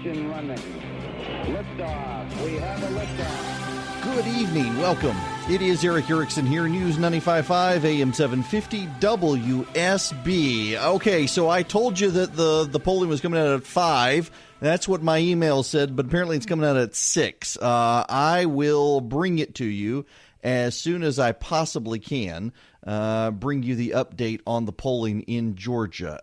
Ignition running. Liftoff. We have a liftoff. Good evening. Welcome. It is Eric Erickson here, News 95.5, AM 750, WSB. Okay, so I told you that the polling was coming out at 5. That's what my email said, but apparently it's coming out at 6. I will bring it to you as soon as I possibly can. Bring you the update on the polling in Georgia.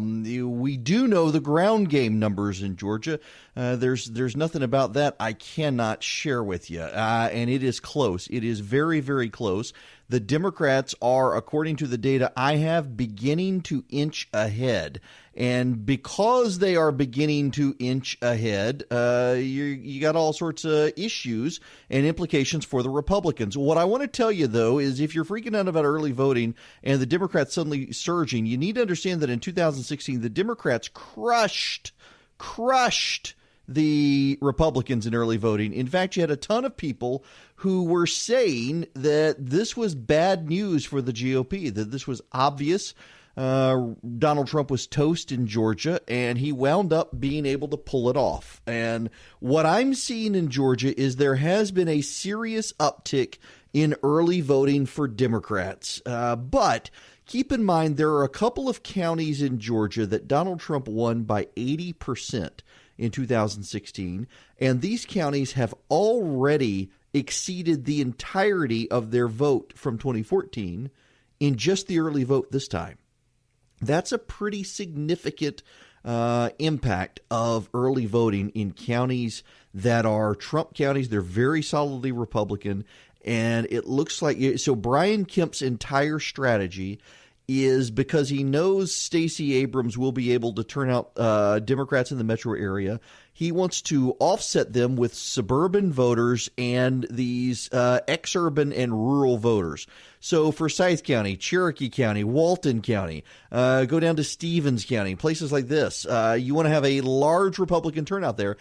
We do know the ground game numbers in Georgia. There's nothing about that I cannot share with you. And it is close. It is very, very close. The Democrats are, according to the data I have, beginning to inch ahead. And because they are beginning to inch ahead, you got all sorts of issues and implications for the Republicans. What I want to tell you, though, is if you're freaking out about early voting and the Democrats suddenly surging, you need to understand that in 2016, the Democrats crushed the Republicans in early voting. In fact, you had a ton of people who were saying that this was bad news for the GOP, that this was obvious. Donald Trump was toast in Georgia, and he wound up being able to pull it off. And what I'm seeing in Georgia is there has been a serious uptick in early voting for Democrats. But keep in mind, there are a couple of counties in Georgia that Donald Trump won by 80% in 2016, and these counties have already exceeded the entirety of their vote from 2014 in just the early vote this time. That's a pretty significant impact of early voting in counties that are Trump counties. They're very solidly Republican, and it looks like so Brian Kemp's entire strategy is because he knows Stacey Abrams will be able to turn out Democrats in the metro area. He wants to offset them with suburban voters and these exurban and rural voters. So Forsyth County, Cherokee County, Walton County, go down to Stevens County, places like this. You want to have a large Republican turnout there.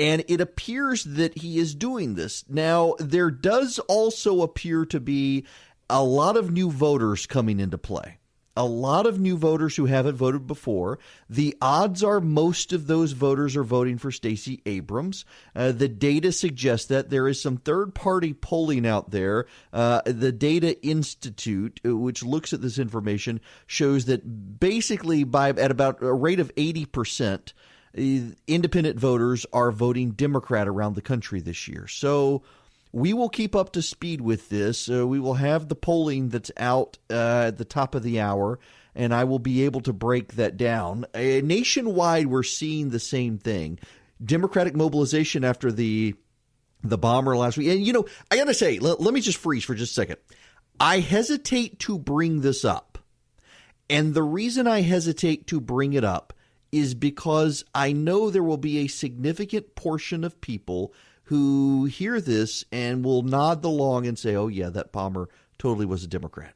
And it appears that he is doing this. Now, there does also appear to be a lot of new voters coming into play. A lot of new voters who haven't voted before. The odds are most of those voters are voting for Stacey Abrams. The data suggests that there is some third-party polling out there. The Data Institute, which looks at this information, shows that basically at about a rate of 80%, independent voters are voting Democrat around the country this year. So we will keep up to speed with this. We will have the polling that's out at the top of the hour, and I will be able to break that down. Nationwide, we're seeing the same thing. Democratic mobilization after the bomber last week. And, I got to say, let me just freeze for just a second. I hesitate to bring this up. And the reason I hesitate to bring it up is because I know there will be a significant portion of people who hear this and will nod along and say, oh, yeah, that bomber totally was a Democrat.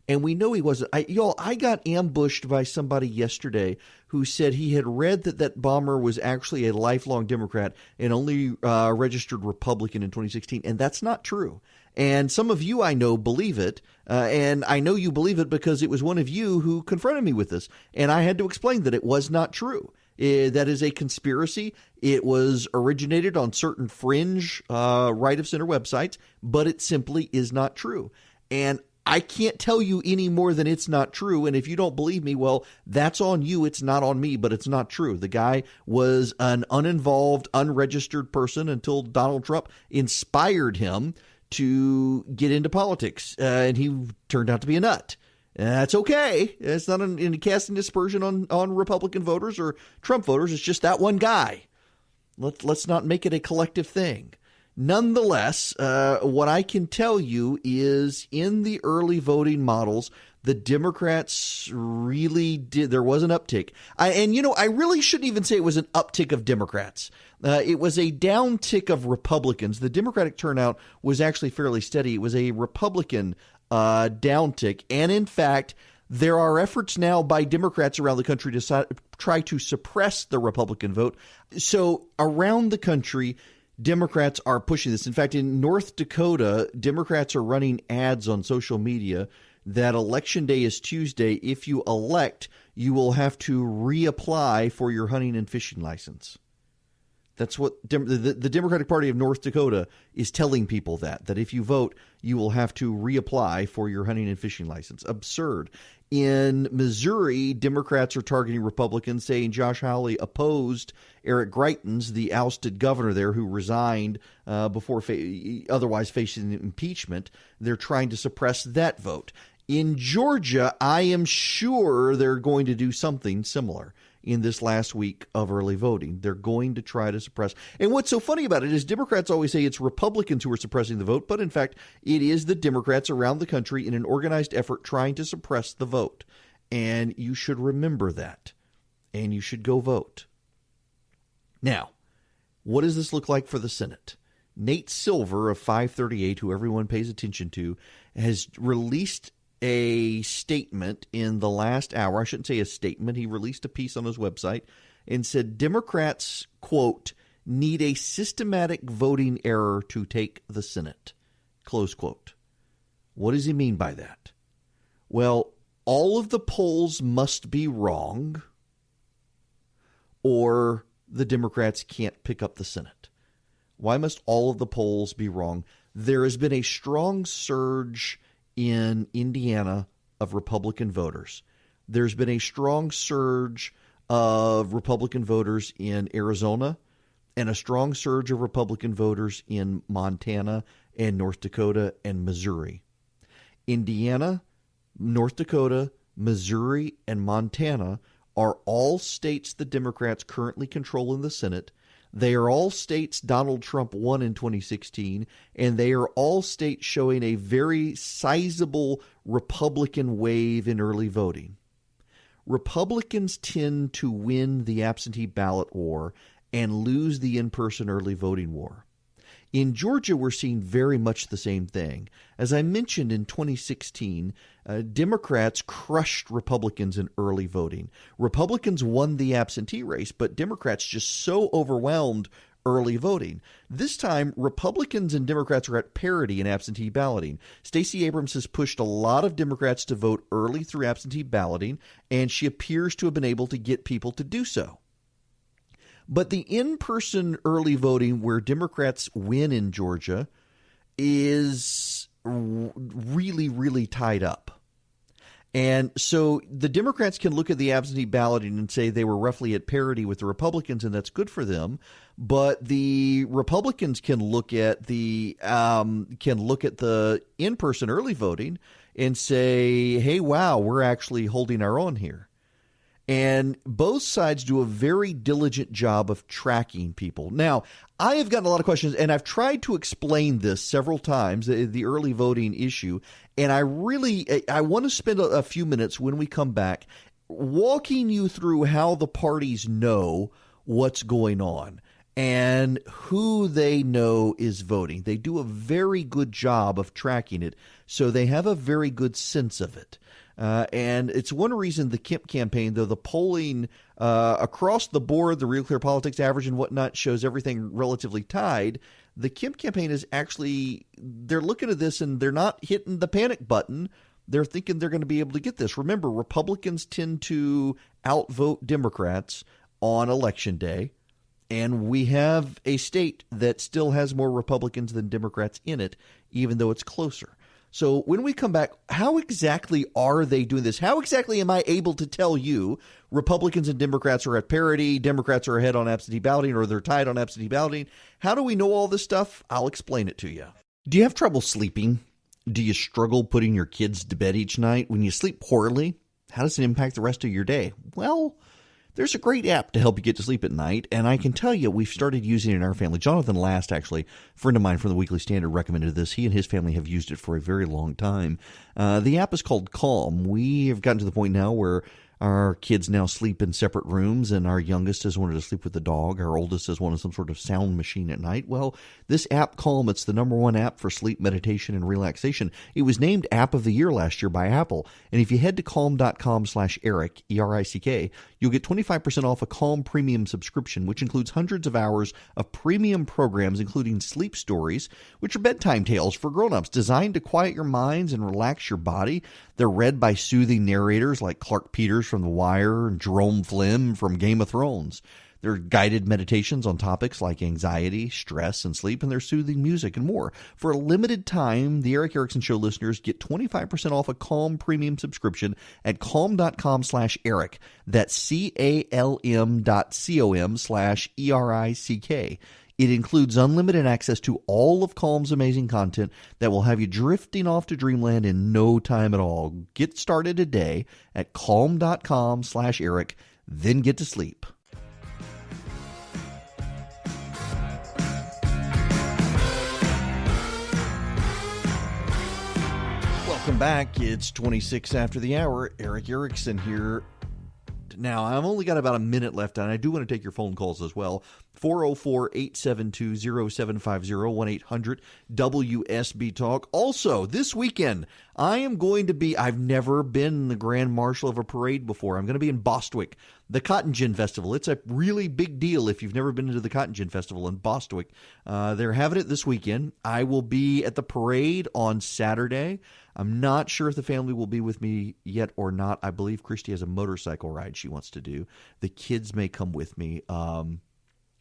And we know he wasn't. I got ambushed by somebody yesterday who said he had read that bomber was actually a lifelong Democrat and only registered Republican in 2016. And that's not true. And some of you I know believe it. And I know you believe it because it was one of you who confronted me with this. And I had to explain that it was not true. That is a conspiracy. It was originated on certain fringe right-of-center websites, but it simply is not true. And I can't tell you any more than it's not true. And if you don't believe me, well, that's on you. It's not on me, but it's not true. The guy was an uninvolved, unregistered person until Donald Trump inspired him to get into politics. And he turned out to be a nut. That's okay. It's not in casting dispersion on Republican voters or Trump voters. It's just that one guy. Let's not make it a collective thing. Nonetheless, what I can tell you is in the early voting models, the Democrats really did. There was an uptick. I really shouldn't even say it was an uptick of Democrats. It was a downtick of Republicans. The Democratic turnout was actually fairly steady. It was a Republican downtick. And in fact, there are efforts now by Democrats around the country to try to suppress the Republican vote. So around the country, Democrats are pushing this. In fact, in North Dakota, Democrats are running ads on social media that Election Day is Tuesday. If you elect, you will have to reapply for your hunting and fishing license. That's what the Democratic Party of North Dakota is telling people, that if you vote, you will have to reapply for your hunting and fishing license. Absurd. In Missouri, Democrats are targeting Republicans, saying Josh Hawley opposed Eric Greitens, the ousted governor there who resigned before otherwise facing impeachment. They're trying to suppress that vote. In Georgia, I am sure they're going to do something similar. In this last week of early voting, they're going to try to suppress. And what's so funny about it is Democrats always say it's Republicans who are suppressing the vote, but in fact, it is the Democrats around the country in an organized effort trying to suppress the vote. And you should remember that, and you should go vote. Now, what does this look like for the Senate? Nate Silver of 538, who everyone pays attention to, has released a statement in the last hour. I shouldn't say a statement. He released a piece on his website and said Democrats, quote, need a systematic voting error to take the Senate, close quote. What does he mean by that? Well, all of the polls must be wrong or the Democrats can't pick up the Senate. Why must all of the polls be wrong? There has been a strong surge in Indiana of Republican voters. There's been a strong surge of Republican voters in Arizona and a strong surge of Republican voters in Montana and North Dakota and Missouri. Indiana, North Dakota, Missouri, and Montana are all states the Democrats currently control in the Senate. They are all states Donald Trump won in 2016, and they are all states showing a very sizable Republican wave in early voting. Republicans tend to win the absentee ballot war and lose the in-person early voting war. In Georgia, we're seeing very much the same thing. As I mentioned in 2016, Democrats crushed Republicans in early voting. Republicans won the absentee race, but Democrats just so overwhelmed early voting. This time, Republicans and Democrats are at parity in absentee balloting. Stacey Abrams has pushed a lot of Democrats to vote early through absentee balloting, and she appears to have been able to get people to do so. But the in-person early voting where Democrats win in Georgia is really, really tied up. And so the Democrats can look at the absentee balloting and say they were roughly at parity with the Republicans, and that's good for them. But the Republicans can look at the in-person early voting and say, hey, wow, we're actually holding our own here. And both sides do a very diligent job of tracking people. Now, I have gotten a lot of questions, and I've tried to explain this several times, the early voting issue. And I want to spend a few minutes when we come back walking you through how the parties know what's going on and who they know is voting. They do a very good job of tracking it, so they have a very good sense of it. And it's one reason the Kemp campaign, though the polling across the board, the Real Clear Politics average and whatnot shows everything relatively tied, the Kemp campaign is actually, they're looking at this and they're not hitting the panic button. They're thinking they're going to be able to get this. Remember, Republicans tend to outvote Democrats on Election Day, and we have a state that still has more Republicans than Democrats in it, even though it's closer. So when we come back, how exactly are they doing this? How exactly am I able to tell you Republicans and Democrats are at parity, Democrats are ahead on absentee balloting, or they're tied on absentee balloting? How do we know all this stuff? I'll explain it to you. Do you have trouble sleeping? Do you struggle putting your kids to bed each night? When you sleep poorly, how does it impact the rest of your day? Well, there's a great app to help you get to sleep at night, and I can tell you we've started using it in our family. Jonathan Last, actually, a friend of mine from the Weekly Standard, recommended this. He and his family have used it for a very long time. The app is called Calm. We have gotten to the point now where our kids now sleep in separate rooms, and our youngest has wanted to sleep with the dog. Our oldest has wanted some sort of sound machine at night. Well, this app, Calm, it's the #1 app for sleep, meditation, and relaxation. It was named App of the Year last year by Apple. And if you head to calm.com/Eric, E-R-I-C-K, you'll get 25% off a Calm premium subscription, which includes hundreds of hours of premium programs, including sleep stories, which are bedtime tales for grown-ups designed to quiet your minds and relax your body. They're read by soothing narrators like Clark Peters from The Wire and Jerome Flynn from Game of Thrones. There are guided meditations on topics like anxiety, stress, and sleep, and there's soothing music and more. For a limited time, the Eric Erickson Show listeners get 25% off a Calm premium subscription at calm.com/Eric. That's CALM.com/ERICK. It includes unlimited access to all of Calm's amazing content that will have you drifting off to dreamland in no time at all. Get started today at calm.com/Eric, then get to sleep. Welcome back. It's 26 after the hour. Eric Erickson here. Now, I've only got about a minute left, and I do want to take your phone calls as well. 404-872-0750, 1-800-WSB-TALK. Also, this weekend, I am going to be, I've never been the Grand Marshal of a parade before. I'm going to be in Bostwick, the Cotton Gin Festival. It's a really big deal if you've never been to the Cotton Gin Festival in Bostwick. They're having it this weekend. I will be at the parade on Saturday. I'm not sure if the family will be with me yet or not. I believe Christy has a motorcycle ride she wants to do. The kids may come with me.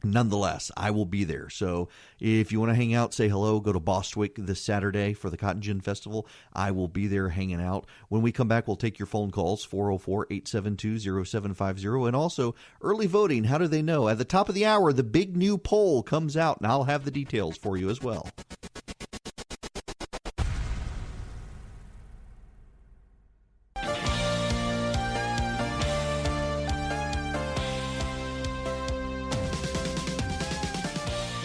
Nonetheless, I will be there. So if you want to hang out, say hello, go to Bostwick this Saturday for the Cotton Gin Festival. I will be there hanging out. When we come back, we'll take your phone calls, 404-872-0750. And also, early voting, how do they know? At the top of the hour, the big new poll comes out, and I'll have the details for you as well.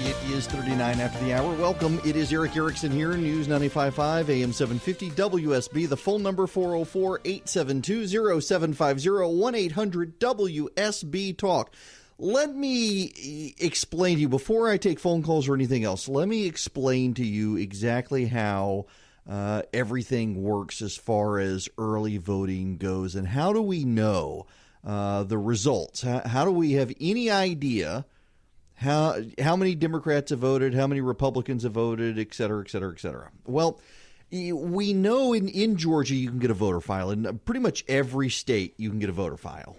It is 39 after the hour. Welcome. It is Eric Erickson here, News 95.5, AM 750, WSB. The phone number, 404-872-0750, 1-800-WSB-TALK. Let me explain to you, before I take phone calls or anything else, let me explain to you exactly how everything works as far as early voting goes, and how do we know the results? How do we have any idea how many Democrats have voted, how many Republicans have voted, et cetera, et cetera, et cetera? Well, we know in Georgia you can get a voter file. In pretty much every state you can get a voter file.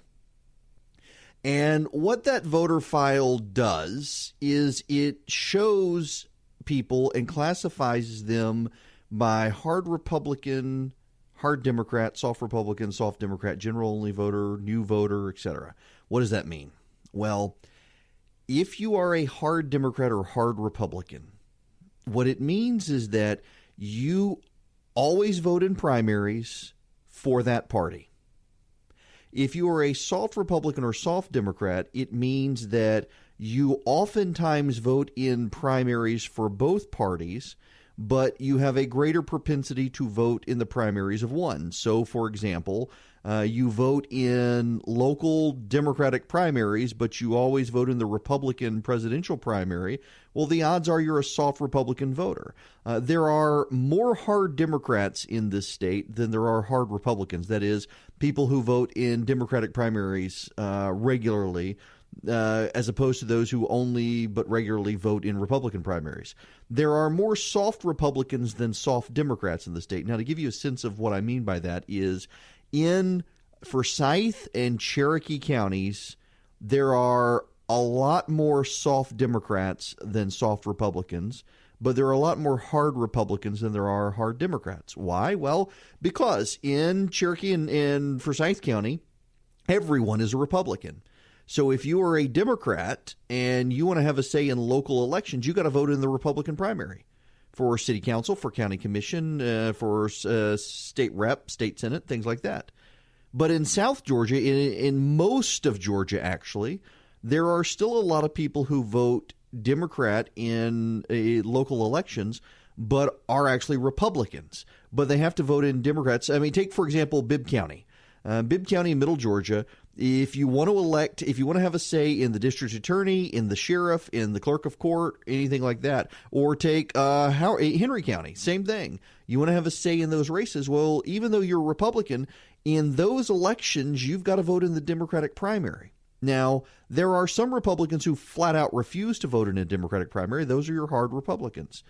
And what that voter file does is it shows people and classifies them by hard Republican, hard Democrat, soft Republican, soft Democrat, general-only voter, new voter, et cetera. What does that mean? Well, if you are a hard Democrat or hard Republican, what it means is that you always vote in primaries for that party. If you are a soft Republican or soft Democrat, it means that you oftentimes vote in primaries for both parties, but you have a greater propensity to vote in the primaries of one. So, for example, you vote in local Democratic primaries, but you always vote in the Republican presidential primary. Well, the odds are you're a soft Republican voter. There are more hard Democrats in this state than there are hard Republicans. That is, people who vote in Democratic primaries regularly, as opposed to those who only but regularly vote in Republican primaries. There are more soft Republicans than soft Democrats in the state. Now, to give you a sense of what I mean by that is, in Forsyth and Cherokee counties, there are a lot more soft Democrats than soft Republicans, but there are a lot more hard Republicans than there are hard Democrats. Why? Well, because in Cherokee and Forsyth County, everyone is a Republican. So if you are a Democrat and you want to have a say in local elections, you got to vote in the Republican primary for city council, for county commission, for state rep, state senate, things like that. But in South Georgia, in most of Georgia, actually, there are still a lot of people who vote Democrat in local elections, but are actually Republicans. But they have to vote in Democrats. I mean, take, for example, Bibb County. Bibb County in Middle Georgia, if you want to have a say in the district attorney, in the sheriff, in the clerk of court, anything like that, or take Henry County, same thing. You want to have a say in those races. Well, even though you're a Republican, in those elections, you've got to vote in the Democratic primary. Now, there are some Republicans who flat out refuse to vote in a Democratic primary. Those are your hard Republicans.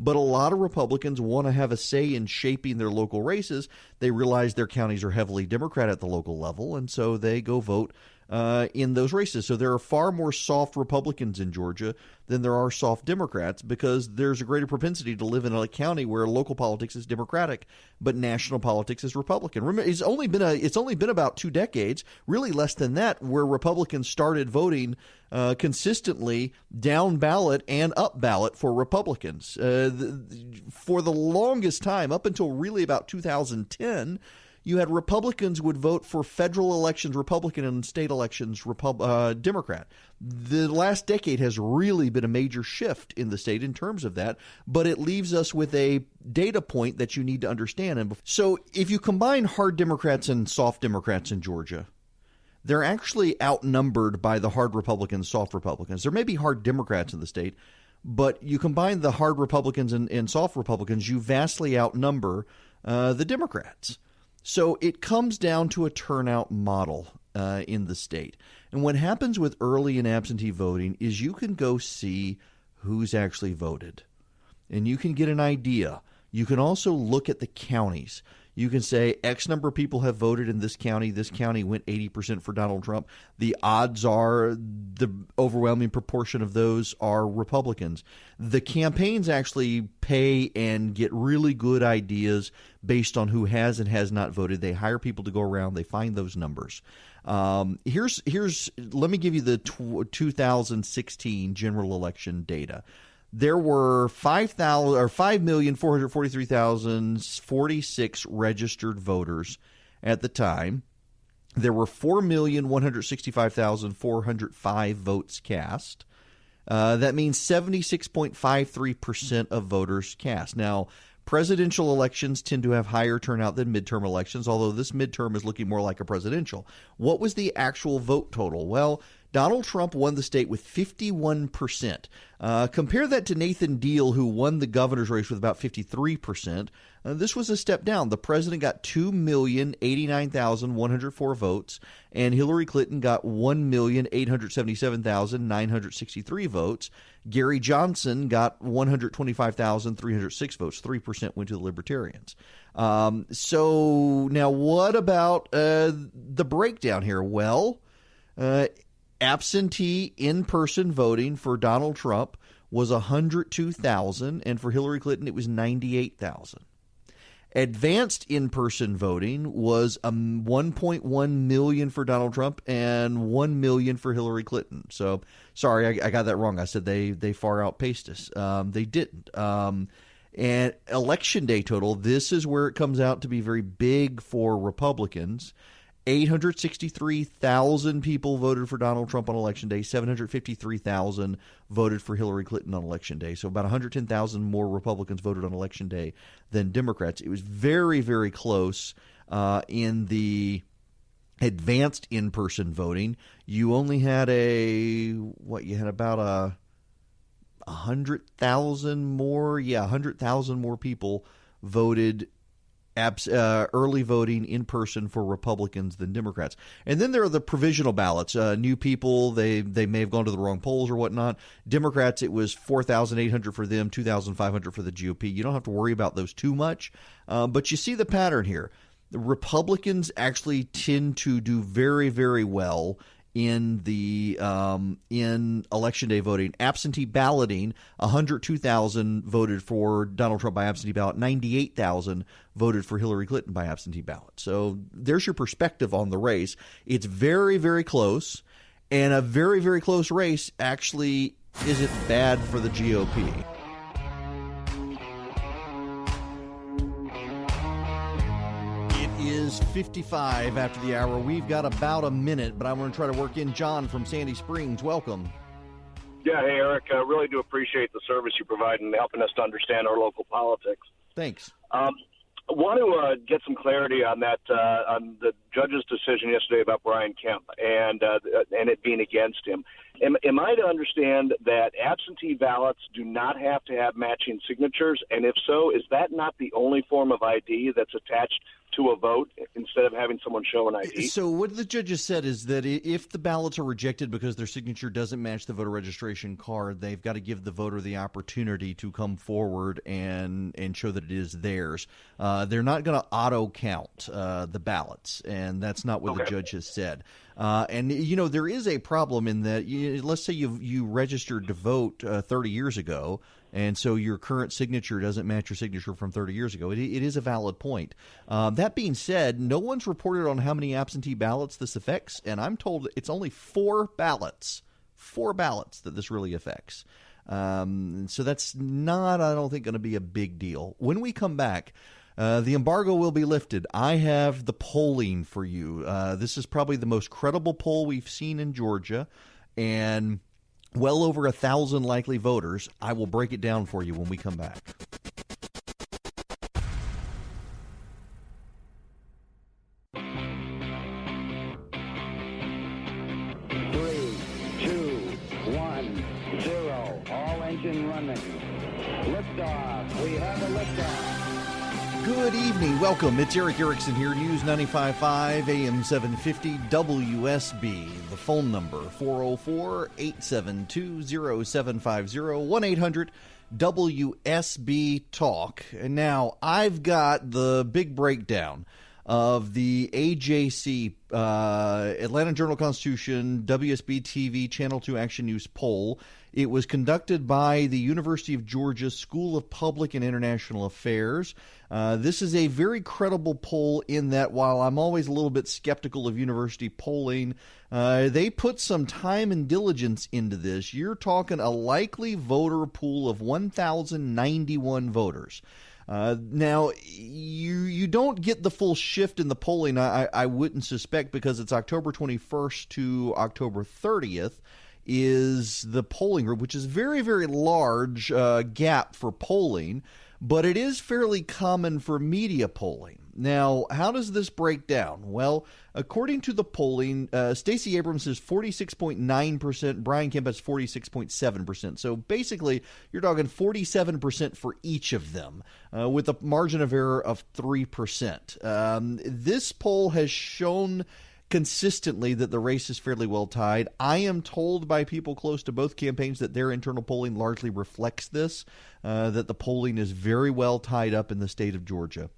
But a lot of Republicans want to have a say in shaping their local races. They realize their counties are heavily Democrat at the local level, and so they go vote in those races. So there are far more soft Republicans in Georgia than there are soft Democrats, because there's a greater propensity to live in a county where local politics is Democratic, but national politics is Republican. Remember, it's only been about 2 decades, really less than that, where Republicans started voting consistently down ballot and up ballot for Republicans. For the longest time, up until really about 2010, you had Republicans would vote for federal elections Republican and state elections Democrat. The last decade has really been a major shift in the state in terms of that, but it leaves us with a data point that you need to understand. And so if you combine hard Democrats and soft Democrats in Georgia, they're actually outnumbered by the hard Republicans, soft Republicans. There may be hard Democrats in the state, but you combine the hard Republicans and soft Republicans, you vastly outnumber the Democrats. So it comes down to a turnout model in the state. And what happens with early and absentee voting is you can go see who's actually voted, and you can get an idea. You can also look at the counties. You can say X number of people have voted in this county. This county went 80% for Donald Trump. The odds are the overwhelming proportion of those are Republicans. The campaigns actually pay and get really good ideas based on who has and has not voted. They hire people to go around. They find those numbers. Let me give you the 2016 general election data. There were 5,443,046 registered voters at the time. There were 4,165,405 votes cast. That means 76.53% of voters cast. Now, presidential elections tend to have higher turnout than midterm elections, although this midterm is looking more like a presidential. What was the actual vote total? Well, Donald Trump won the state with 51%. Compare that to Nathan Deal, who won the governor's race with about 53%. This was a step down. The president got 2,089,104 votes, and Hillary Clinton got 1,877,963 votes. Gary Johnson got 125,306 votes. 3% went to the Libertarians. So now what about the breakdown here? Well, absentee in-person voting for Donald Trump was 102,000, and for Hillary Clinton it was 98,000. Advanced in-person voting was 1.1 million for Donald Trump and 1 million for Hillary Clinton. So, sorry, I got that wrong. I said they far outpaced us. They didn't. And election day total, this is where it comes out to be very big for Republicans. 863,000 people voted for Donald Trump on Election Day. 753,000 voted for Hillary Clinton on Election Day. So about 110,000 more Republicans voted on Election Day than Democrats. It was very, very close in the advanced in-person voting. You only had about 100,000 more. Yeah, 100,000 more people voted early voting in person for Republicans than Democrats. And then there are the provisional ballots. New people, they may have gone to the wrong polls or whatnot. Democrats, it was 4,800 for them, 2,500 for the GOP. You don't have to worry about those too much. But you see the pattern here. The Republicans actually tend to do very, very well in the in election day voting. Absentee balloting, 102,000 voted for Donald Trump by absentee ballot. 98,000 voted for Hillary Clinton by absentee ballot. So there's your perspective on the race. It's very, very close, and a very, very close race actually isn't bad for the GOP. Is 55 after the hour. We've got about a minute, but I'm going to try to work in John from Sandy Springs. Welcome. Yeah, hey, Eric. I really do appreciate the service you provide in helping us to understand our local politics. Thanks. I want to get some clarity on that, on the judge's decision yesterday about Brian Kemp and it being against him. Am I to understand that absentee ballots do not have to have matching signatures? And if so, is that not the only form of ID that's attached to a vote instead of having someone show an ID. So what the judges said is that if the ballots are rejected because their signature doesn't match the voter registration card, they've got to give the voter the opportunity to come forward and show that it is theirs. They're not going to auto count the ballots, and that's not what the judge has said. And there is a problem in that. Let's say you registered to vote 30 years ago, and so your current signature doesn't match your signature from 30 years ago. It is a valid point. That being said, no one's reported on how many absentee ballots this affects, and I'm told it's only 4 ballots. 4 ballots that this really affects. So that's not, I don't think, going to be a big deal. When we come back, the embargo will be lifted. I have the polling for you. This is probably the most credible poll we've seen in Georgia, and well over 1,000 likely voters. I will break it down for you when we come back. Three, two, one, zero. All engine running. Liftoff. We have a liftoff. Good evening. Welcome. It's Eric Erickson here. News 95.5 AM 750 WSB. The phone number 404-872-0750 1-800-WSB Talk. And now I've got the big breakdown of the AJC, Atlanta Journal-Constitution, WSB TV, Channel 2 Action News poll. It was conducted by the University of Georgia School of Public and International Affairs. This is a very credible poll in that while I'm always a little bit skeptical of university polling, they put some time and diligence into this. You're talking a likely voter pool of 1,091 voters. Now, you don't get the full shift in the polling, I wouldn't suspect, because it's October 21st to October 30th is the polling group, which is very, very large gap for polling, but it is fairly common for media polling. Now, how does this break down? Well, according to the polling, Stacey Abrams is 46.9%, Brian Kemp has 46.7%. So basically, you're talking 47% for each of them, with a margin of error of 3%. This poll has shown consistently that the race is fairly well tied. I am told by people close to both campaigns that their internal polling largely reflects this, that the polling is very well tied up in the state of Georgia.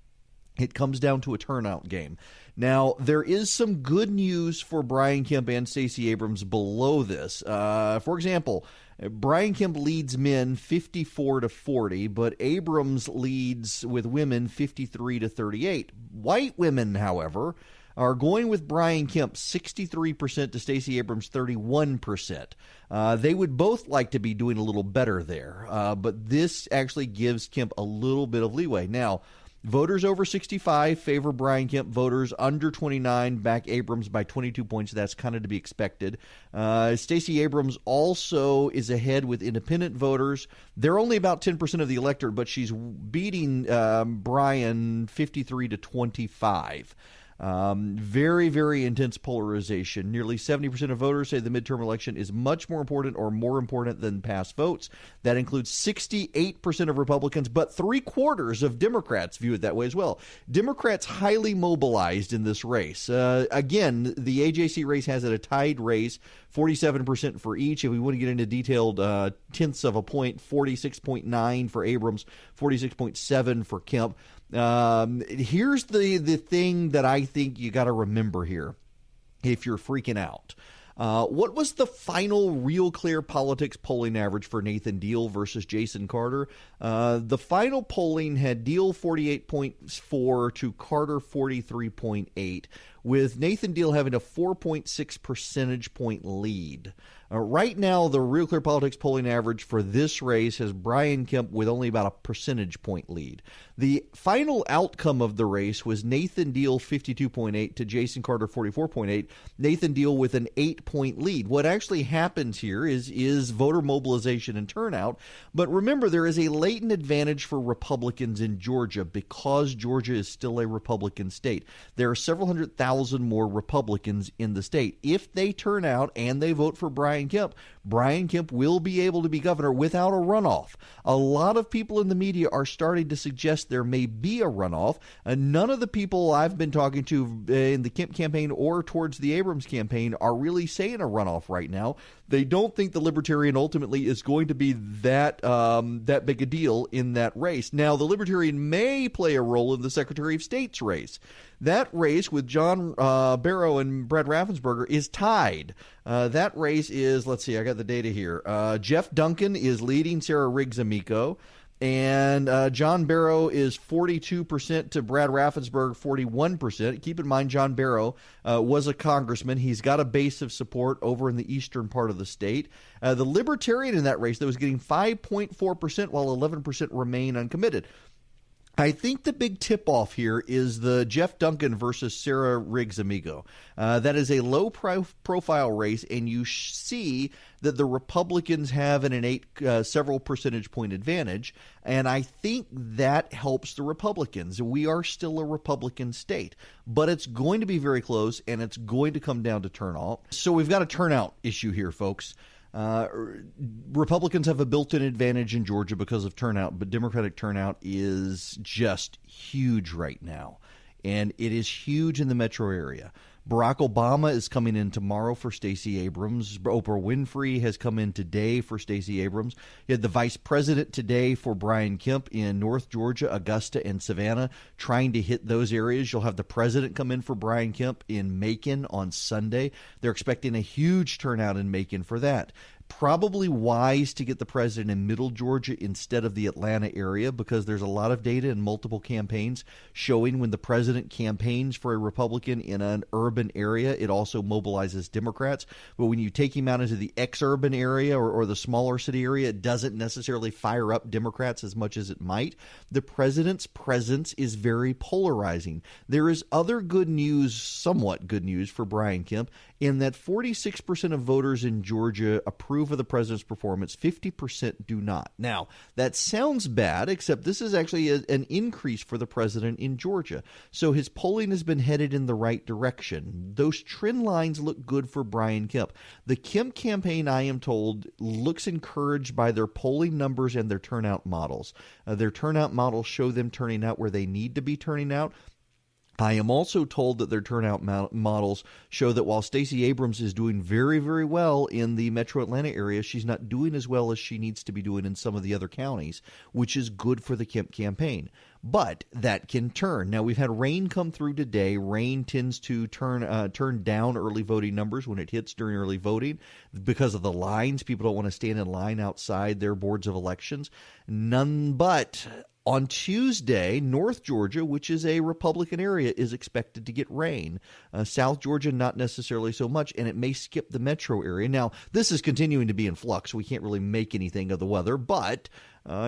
It comes down to a turnout game. Now, there is some good news for Brian Kemp and Stacey Abrams below this. For example, Brian Kemp leads men 54-40, but Abrams leads with women 53-38. White women, however, are going with Brian Kemp 63% to Stacey Abrams 31%. They would both like to be doing a little better there, but this actually gives Kemp a little bit of leeway. Now, voters over 65 favor Brian Kemp. Voters under 29 back Abrams by 22 points. That's kind of to be expected. Stacey Abrams also is ahead with independent voters. They're only about 10% of the electorate, but she's beating Brian 53-25. Very, very intense polarization. Nearly 70% of voters say the midterm election is much more important or more important than past votes. That includes 68% of Republicans, but 3/4 of Democrats view it that way as well. Democrats highly mobilized in this race. Again, the AJC race has it a tied race, 47% for each. If we want to get into detailed tenths of a point, 46.9 for Abrams, 46.7 for Kemp. Here's the thing that I think you got to remember here if you're freaking out. What was the final Real Clear Politics polling average for Nathan Deal versus Jason Carter? The final polling had Deal 48.4 to Carter 43.8, with Nathan Deal having a 4.6 percentage point lead. Right now, the Real Clear Politics polling average for this race has Brian Kemp with only about a percentage point lead. The final outcome of the race was Nathan Deal 52.8 to Jason Carter 44.8. Nathan Deal with an 8-point lead. What actually happens here is voter mobilization and turnout. But remember, there is a latent advantage for Republicans in Georgia because Georgia is still a Republican state. There are several 100,000 more Republicans in the state. If they turn out and they vote for Brian Brian Kemp will be able to be governor without a runoff. A lot of people in the media are starting to suggest there may be a runoff. None of the people I've been talking to in the Kemp campaign or towards the Abrams campaign are really saying a runoff right now. They don't think the Libertarian ultimately is going to be that big a deal in that race. Now, the Libertarian may play a role in the Secretary of State's race. That race with John Barrow and Brad Raffensperger is tied. That race is, let's see, I got the data here. Jeff Duncan is leading Sarah Riggs-Amico, and John Barrow is 42% to Brad Raffensperger, 41%. Keep in mind, John Barrow was a congressman. He's got a base of support over in the eastern part of the state. The Libertarian in that race, though, is getting 5.4%, while 11% remain uncommitted. I think the big tip-off here is the Jeff Duncan versus Sarah Riggs-Amico. That is a low-profile race, and you see that the Republicans have an innate several percentage point advantage, and I think that helps the Republicans. We are still a Republican state, but it's going to be very close, and it's going to come down to turnout. So we've got a turnout issue here, folks. Republicans have a built-in advantage in Georgia because of turnout, but Democratic turnout is just huge right now, and it is huge in the metro area. Barack Obama is coming in tomorrow for Stacey Abrams. Oprah Winfrey has come in today for Stacey Abrams. You had the vice president today for Brian Kemp in North Georgia, Augusta, and Savannah, trying to hit those areas. You'll have the president come in for Brian Kemp in Macon on Sunday. They're expecting a huge turnout in Macon for that. Probably wise to get the president in middle Georgia instead of the Atlanta area, because there's a lot of data in multiple campaigns showing when the president campaigns for a Republican in an urban area, it also mobilizes Democrats. But when you take him out into the ex-urban area or the smaller city area, it doesn't necessarily fire up Democrats as much as it might. The president's presence is very polarizing. There is other good news, somewhat good news for Brian Kemp, in that 46% of voters in Georgia approve of the president's performance, 50% do not. Now, that sounds bad, except this is actually an increase for the president in Georgia. So his polling has been headed in the right direction. Those trend lines look good for Brian Kemp. The Kemp campaign, I am told, looks encouraged by their polling numbers and their turnout models. Their turnout models show them turning out where they need to be turning out. I am also told that their turnout models show that while Stacey Abrams is doing very, very well in the metro Atlanta area, she's not doing as well as she needs to be doing in some of the other counties, which is good for the Kemp campaign. But that can turn. Now, we've had rain come through today. Rain tends to turn down early voting numbers when it hits during early voting because of the lines. People don't want to stand in line outside their boards of elections. None but on Tuesday, North Georgia, which is a Republican area, is expected to get rain. South Georgia, not necessarily so much, and it may skip the metro area. Now, this is continuing to be in flux. We can't really make anything of the weather, but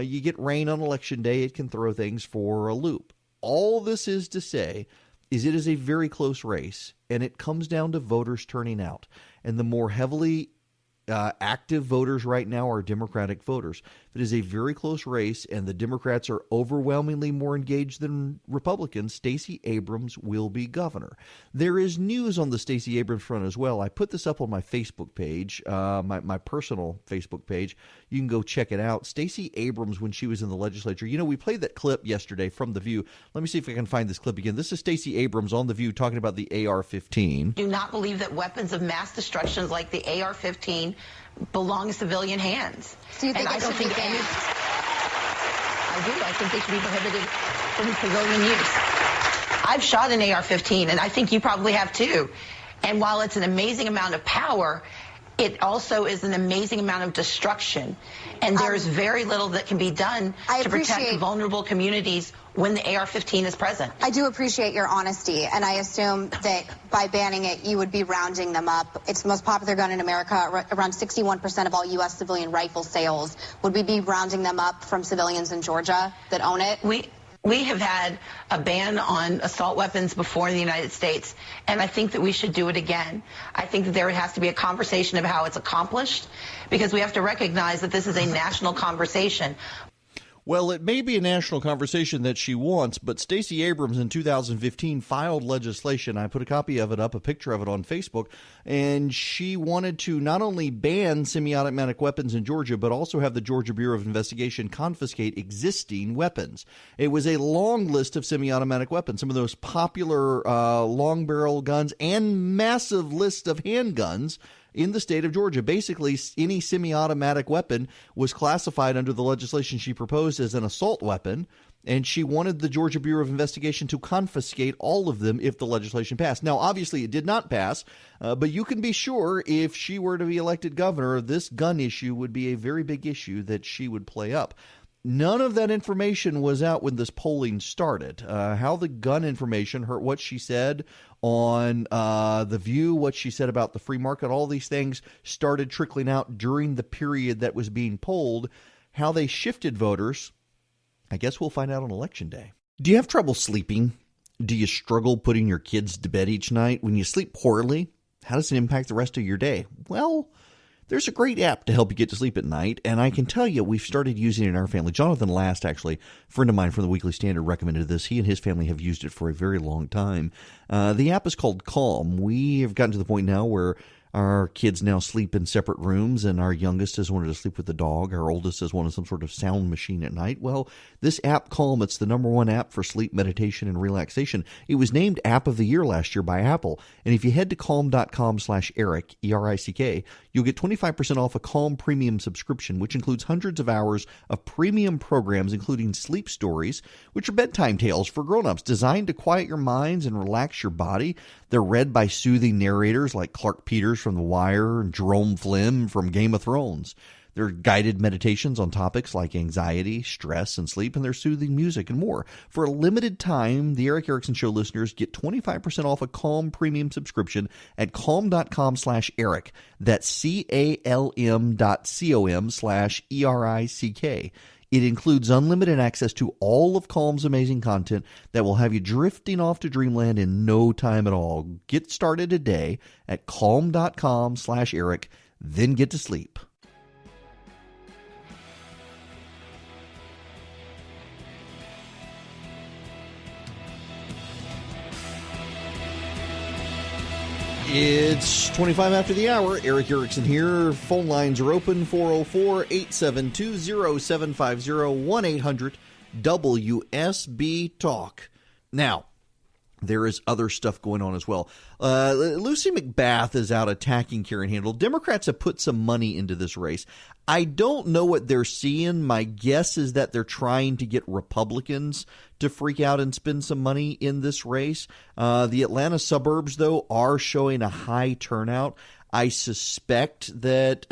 you get rain on Election Day, it can throw things for a loop. All this is to say is it is a very close race, and it comes down to voters turning out. And the more heavily active voters right now are Democratic voters. It is a very close race, and the Democrats are overwhelmingly more engaged than Republicans. Stacey Abrams will be governor. There is news on the Stacey Abrams front as well. I put this up on my Facebook page, my personal Facebook page. You can go check it out. Stacey Abrams, when she was in the legislature, we played that clip yesterday from The View. Let me see if I can find this clip again. This is Stacey Abrams on The View talking about the AR-15. Do not believe that weapons of mass destruction like the AR-15 belong in civilian hands. So you think I don't think any. I do. I think they should be prohibited from civilian use. I've shot an AR-15, and I think you probably have too. And while it's an amazing amount of power, it also is an amazing amount of destruction. And there's very little that can be done to protect vulnerable communities when the AR-15 is present. I do appreciate your honesty, and I assume that by banning it, you would be rounding them up. It's the most popular gun in America. Around 61% of all U.S. civilian rifle sales. Would we be rounding them up from civilians in Georgia that own it? We have had a ban on assault weapons before in the United States, and I think that we should do it again. I think that there has to be a conversation of how it's accomplished, because we have to recognize that this is a national conversation. Well, it may be a national conversation that she wants, but Stacey Abrams in 2015 filed legislation. I put a copy of it up, a picture of it on Facebook, and she wanted to not only ban semi-automatic weapons in Georgia, but also have the Georgia Bureau of Investigation confiscate existing weapons. It was a long list of semi-automatic weapons, some of those popular long barrel guns and massive list of handguns in the state of Georgia. Basically, any semi-automatic weapon was classified under the legislation she proposed as an assault weapon, and she wanted the Georgia Bureau of Investigation to confiscate all of them if the legislation passed. Now, obviously, it did not pass, but you can be sure if she were to be elected governor, this gun issue would be a very big issue that she would play up. None of that information was out when this polling started. How the gun information, what she said on The View, what she said about the free market, all these things started trickling out during the period that was being polled. How they shifted voters, I guess we'll find out on Election Day. Do you have trouble sleeping? Do you struggle putting your kids to bed each night? When you sleep poorly, how does it impact the rest of your day? Well, there's a great app to help you get to sleep at night, and I can tell you we've started using it in our family. Jonathan Last, actually, a friend of mine from the Weekly Standard, recommended this. He and his family have used it for a very long time. The app is called Calm. We have gotten to the point now where our kids now sleep in separate rooms, and our youngest has wanted to sleep with the dog. Our oldest has wanted some sort of sound machine at night. Well, this app, Calm, it's the #1 app for sleep, meditation, and relaxation. It was named App of the Year last year by Apple. And if you head to calm.com/Eric, E-R-I-C-K, you'll get 25% off a Calm premium subscription, which includes hundreds of hours of premium programs, including sleep stories, which are bedtime tales for grown-ups designed to quiet your minds and relax your body. They're read by soothing narrators like Clark Peters from The Wire and Jerome Flynn from Game of Thrones. They're guided meditations on topics like anxiety, stress, and sleep, and they're soothing music and more. For a limited time, the Eric Erickson Show listeners get 25% off a Calm premium subscription at calm.com/Eric. That's calm.com/ERICK. It includes unlimited access to all of Calm's amazing content that will have you drifting off to dreamland in no time at all. Get started today at calm.com/Eric, then get to sleep. It's 25 after the hour. Eric Erickson here. Phone lines are open. 404-872-0750, 1-800-WSB-TALK. Now, there is other stuff going on as well. Lucy McBath is out attacking Karen Handel. Democrats have put some money into this race. I don't know what they're seeing. My guess is that they're trying to get Republicans to freak out and spend some money in this race. The Atlanta suburbs, though, are showing a high turnout. I suspect that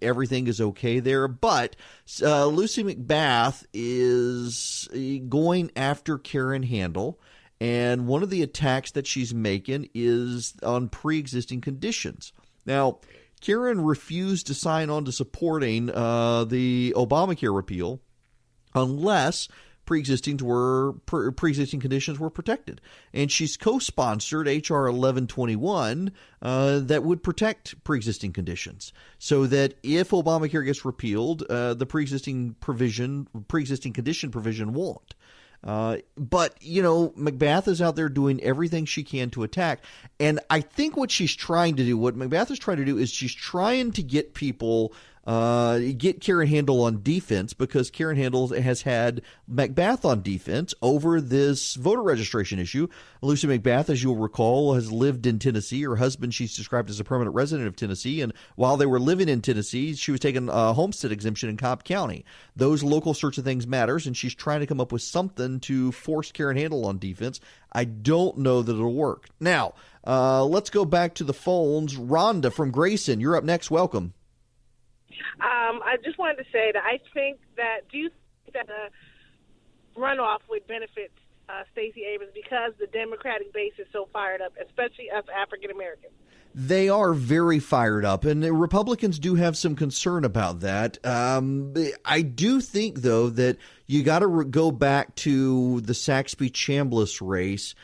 everything is okay there, but Lucy McBath is going after Karen Handel. And one of the attacks that she's making is on pre-existing conditions. Now, Karen refused to sign on to supporting the Obamacare repeal unless pre-existing conditions were protected. And she's co-sponsored H.R. 1121 that would protect pre-existing conditions, so that if Obamacare gets repealed, the pre-existing condition provision won't. But, McBath is out there doing everything she can to attack. And I think what McBath is trying to do is she's trying to get people, get Karen Handel on defense, because Karen Handel has had McBath on defense over this voter registration issue. Lucy McBath, as you'll recall, has lived in Tennessee. Her husband, she's described as a permanent resident of Tennessee. And while they were living in Tennessee, she was taking a homestead exemption in Cobb County. Those local sorts of things matters, and she's trying to come up with something to force Karen Handel on defense. I don't know that it'll work. Now, let's go back to the phones. Rhonda from Grayson, you're up next. Welcome. I just wanted to say that do you think that the runoff would benefit Stacey Abrams because the Democratic base is so fired up, especially us African Americans? They are very fired up, and the Republicans do have some concern about that. I do think, though, that you got to go back to the Saxby-Chambliss race,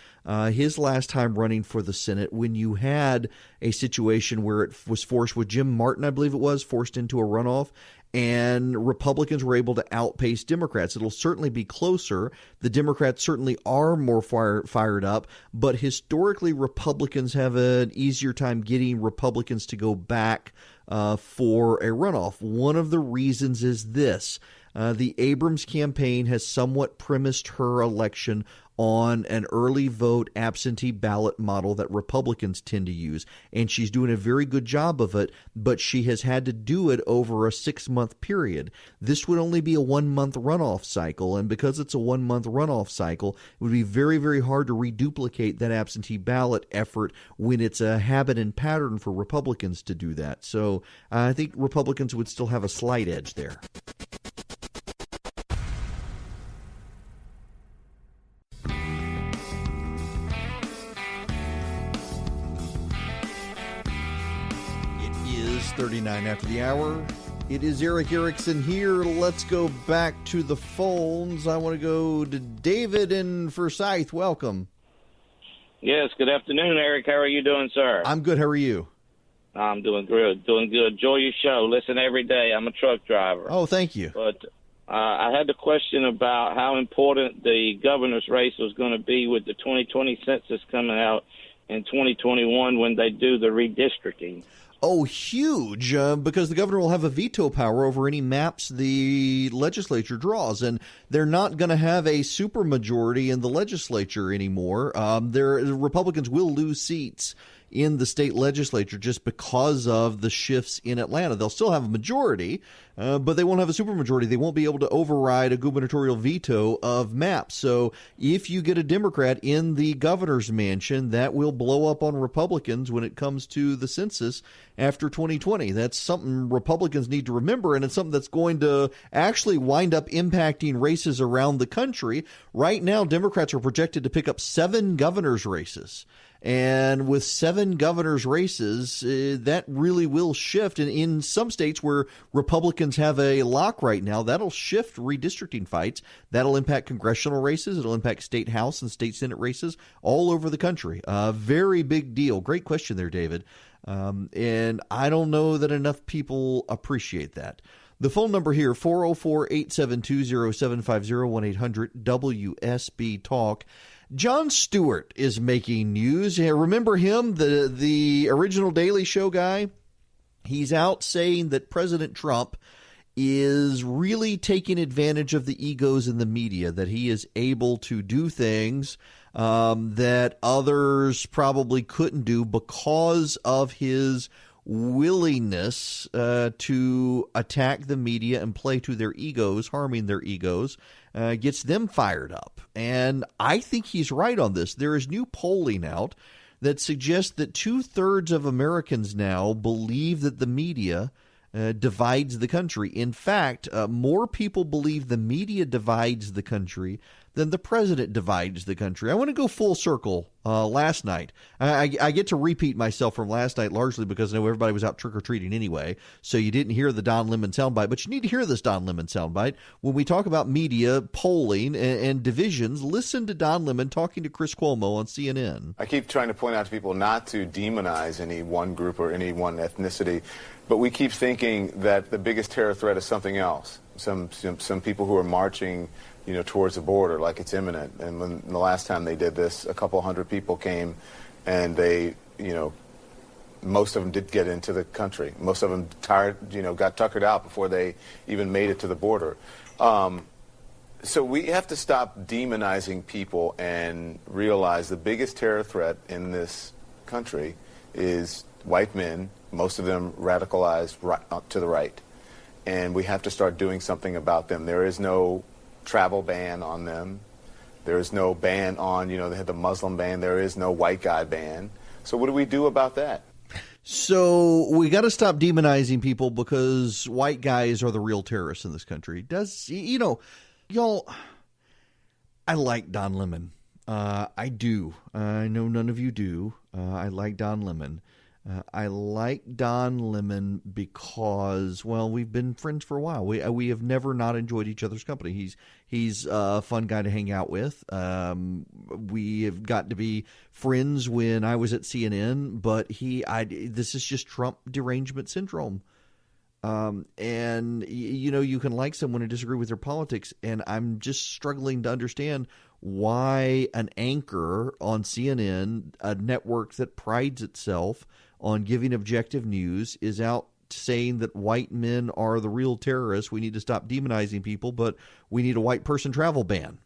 his last time running for the Senate, when you had a situation where it was forced with Jim Martin, I believe it was, forced into a runoff. and Republicans were able to outpace Democrats. It'll certainly be closer. The Democrats certainly are more fired up, but historically Republicans have an easier time getting Republicans to go back for a runoff. One of the reasons is this. The Abrams campaign has somewhat premised her election on an early vote absentee ballot model that Republicans tend to use. And she's doing a very good job of it, but she has had to do it over a 6-month period. This would only be a 1-month runoff cycle. And because it's a 1-month runoff cycle, it would be very, very hard to reduplicate that absentee ballot effort when it's a habit and pattern for Republicans to do that. So I think Republicans would still have a slight edge there. It is 39 after the hour. It is Eric Erickson here. Let's go back to the phones. I want to go to David in Forsyth. Welcome. Yes, good afternoon, Eric. How are you doing, sir? I'm good. How are you? I'm doing good. Enjoy your show. Listen every day. I'm a truck driver. Oh, thank you. But I had the question about how important the governor's race was going to be with the 2020 census coming out in 2021 when they do the redistricting. Oh, huge, because the governor will have a veto power over any maps the legislature draws, and they're not going to have a supermajority in the legislature anymore. Republicans will lose seats in the state legislature just because of the shifts in Atlanta. They'll still have a majority, but they won't have a supermajority. They won't be able to override a gubernatorial veto of maps. So if you get a Democrat in the governor's mansion, that will blow up on Republicans when it comes to the census after 2020. That's something Republicans need to remember, and it's something that's going to actually wind up impacting races around the country. Right now, Democrats are projected to pick up 7 governor's races. And with 7 governor's races, that really will shift. And in some states where Republicans have a lock right now, that'll shift redistricting fights. That'll impact congressional races. It'll impact state House and state Senate races all over the country. Very big deal. Great question there, David. And I don't know that enough people appreciate that. The phone number here, 404-872-0750, 1-800-WSB-TALK. Jon Stewart is making news. Remember him, the original Daily Show guy? He's out saying that President Trump is really taking advantage of the egos in the media, that he is able to do things that others probably couldn't do because of his willingness to attack the media and play to their egos, harming their egos, gets them fired up. And I think he's right on this. There is new polling out that suggests that 2/3 of Americans now believe that the media divides the country. In fact, more people believe the media divides the country than the president divides the country. I want to go full circle last night. I get to repeat myself from last night largely because I know everybody was out trick-or-treating anyway, so you didn't hear the Don Lemon soundbite, but you need to hear this Don Lemon soundbite. When we talk about media, polling, and divisions, listen to Don Lemon talking to Chris Cuomo on CNN. I keep trying to point out to people not to demonize any one group or any one ethnicity, but we keep thinking that the biggest terror threat is something else. Some people who are marching, towards the border like it's imminent. And when the last time they did this, a couple hundred people came, and they, most of them did get into the country. Most of them got tuckered out before they even made it to the border. So we have to stop demonizing people and realize the biggest terror threat in this country is white men, most of them radicalized to the right. And we have to start doing something about them. There is no travel ban on them. There is no ban on, they had the Muslim ban. There is no white guy ban. So what do we do about that? So we got to stop demonizing people because white guys are the real terrorists in this country. Y'all, I like Don Lemon. I do. I know none of you do. I like Don Lemon. I like Don Lemon because, we've been friends for a while. We have never not enjoyed each other's company. He's a fun guy to hang out with. We have got to be friends when I was at CNN, but this is just Trump derangement syndrome. And, you can like someone and disagree with their politics. And I'm just struggling to understand why an anchor on CNN, a network that prides itself on giving objective news, is out saying that white men are the real terrorists. We need to stop demonizing people, but we need a white person travel ban.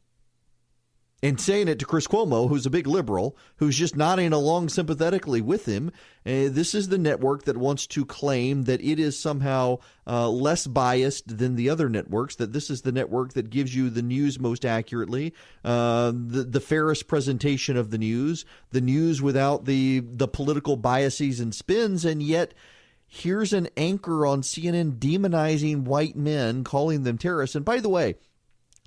And saying it to Chris Cuomo, who's a big liberal, who's just nodding along sympathetically with him. This is the network that wants to claim that it is somehow less biased than the other networks, that this is the network that gives you the news most accurately, the fairest presentation of the news without the political biases and spins. And yet here's an anchor on CNN demonizing white men, calling them terrorists. And by the way,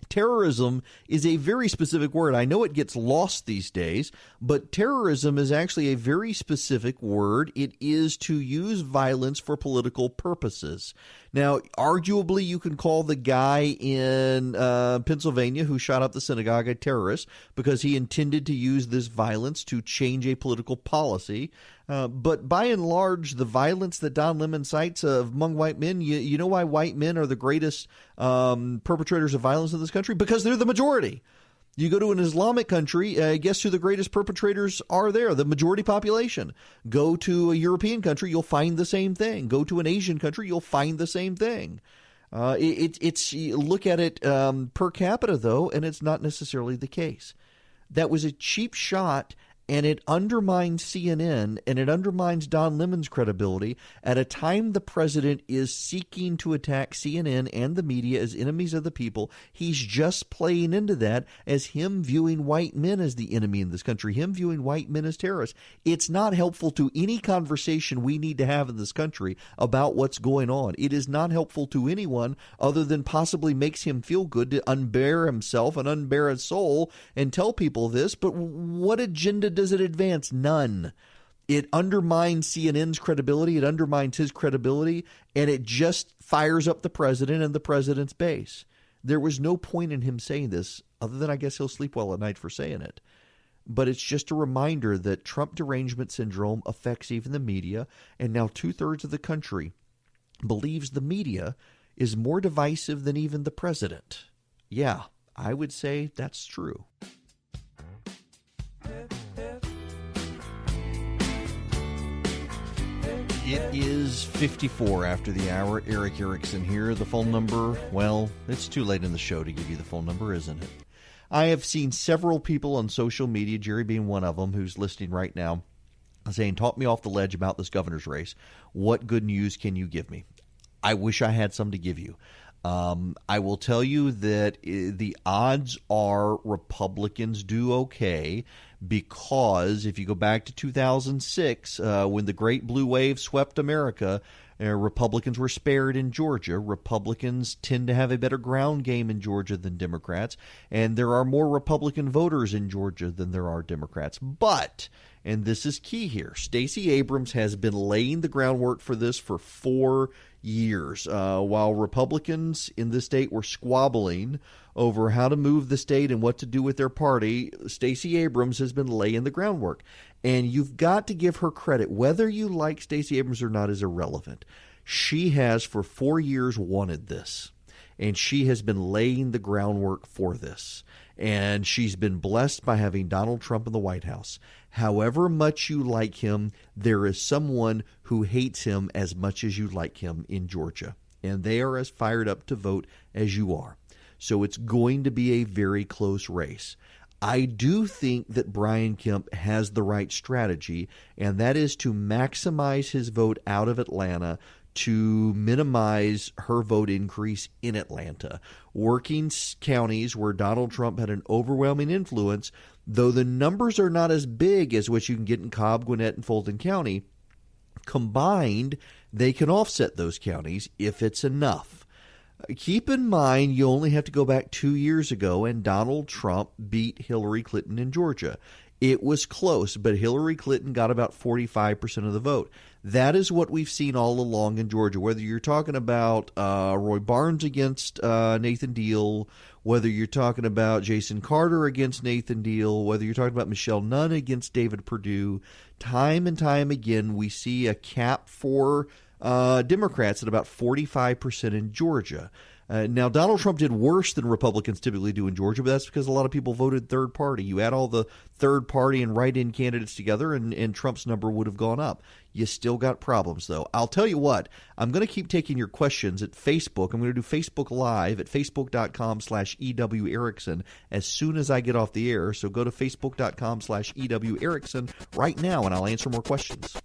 terrorism is a very specific word. I know it gets lost these days, but terrorism is actually a very specific word. It is to use violence for political purposes. Now, arguably, you can call the guy in Pennsylvania who shot up the synagogue a terrorist because he intended to use this violence to change a political policy. But by and large, the violence that Don Lemon cites among white men, you know why white men are the greatest perpetrators of violence in this country? Because they're the majority. You go to an Islamic country, guess who the greatest perpetrators are there? The majority population. Go to a European country, you'll find the same thing. Go to an Asian country, you'll find the same thing. Look at it per capita, though, and it's not necessarily the case. That was a cheap shot, and it undermines CNN, and it undermines Don Lemon's credibility at a time the president is seeking to attack CNN and the media as enemies of the people. He's just playing into that as him viewing white men as the enemy in this country, him viewing white men as terrorists. It's not helpful to any conversation we need to have in this country about what's going on. It is not helpful to anyone other than possibly makes him feel good to unbear himself and unbear his soul and tell people this. But what agenda does it advance? None. It undermines CNN's credibility. It undermines his credibility, and it just fires up the president and the president's base. There was no point in him saying this, other than I guess he'll sleep well at night for saying it. But it's just a reminder that Trump derangement syndrome affects even the media, and now 2/3 of the country believes the media is more divisive than even the president. Yeah, I would say that's true. It is 54 after the hour. Eric Erickson here. The phone number, well, it's too late in the show to give you the phone number, isn't it? I have seen several people on social media, Jerry being one of them, who's listening right now, saying, talk me off the ledge about this governor's race. What good news can you give me? I wish I had some to give you. I will tell you that the odds are Republicans do okay, because if you go back to 2006, when the Great Blue Wave swept America, Republicans were spared in Georgia. Republicans tend to have a better ground game in Georgia than Democrats, and there are more Republican voters in Georgia than there are Democrats. But, and this is key here, Stacey Abrams has been laying the groundwork for this for 4 years. While Republicans in the state were squabbling over how to move the state and what to do with their party, Stacey Abrams has been laying the groundwork. And you've got to give her credit. Whether you like Stacey Abrams or not is irrelevant. She has for 4 years wanted this, and she has been laying the groundwork for this. And she's been blessed by having Donald Trump in the White House. However much you like him, there is someone who hates him as much as you like him in Georgia. And they are as fired up to vote as you are. So it's going to be a very close race. I do think that Brian Kemp has the right strategy, and that is to maximize his vote out of Atlanta to minimize her vote increase in Atlanta. Working counties where Donald Trump had an overwhelming influence, though the numbers are not as big as what you can get in Cobb, Gwinnett, and Fulton County, combined, they can offset those counties if it's enough. Keep in mind, you only have to go back 2 years ago, and Donald Trump beat Hillary Clinton in Georgia. It was close, but Hillary Clinton got about 45% of the vote. That is what we've seen all along in Georgia, whether you're talking about Roy Barnes against Nathan Deal, whether you're talking about Jason Carter against Nathan Deal, whether you're talking about Michelle Nunn against David Perdue. Time and time again, we see a cap for Democrats at about 45% in Georgia. Now, Donald Trump did worse than Republicans typically do in Georgia, but that's because a lot of people voted third party. You add all the third party and write-in candidates together, and Trump's number would have gone up. You still got problems, though. I'll tell you what, I'm going to keep taking your questions at Facebook. I'm going to do Facebook Live at facebook.com/EW Erickson as soon as I get off the air. So go to facebook.com/EW Erickson right now, and I'll answer more questions.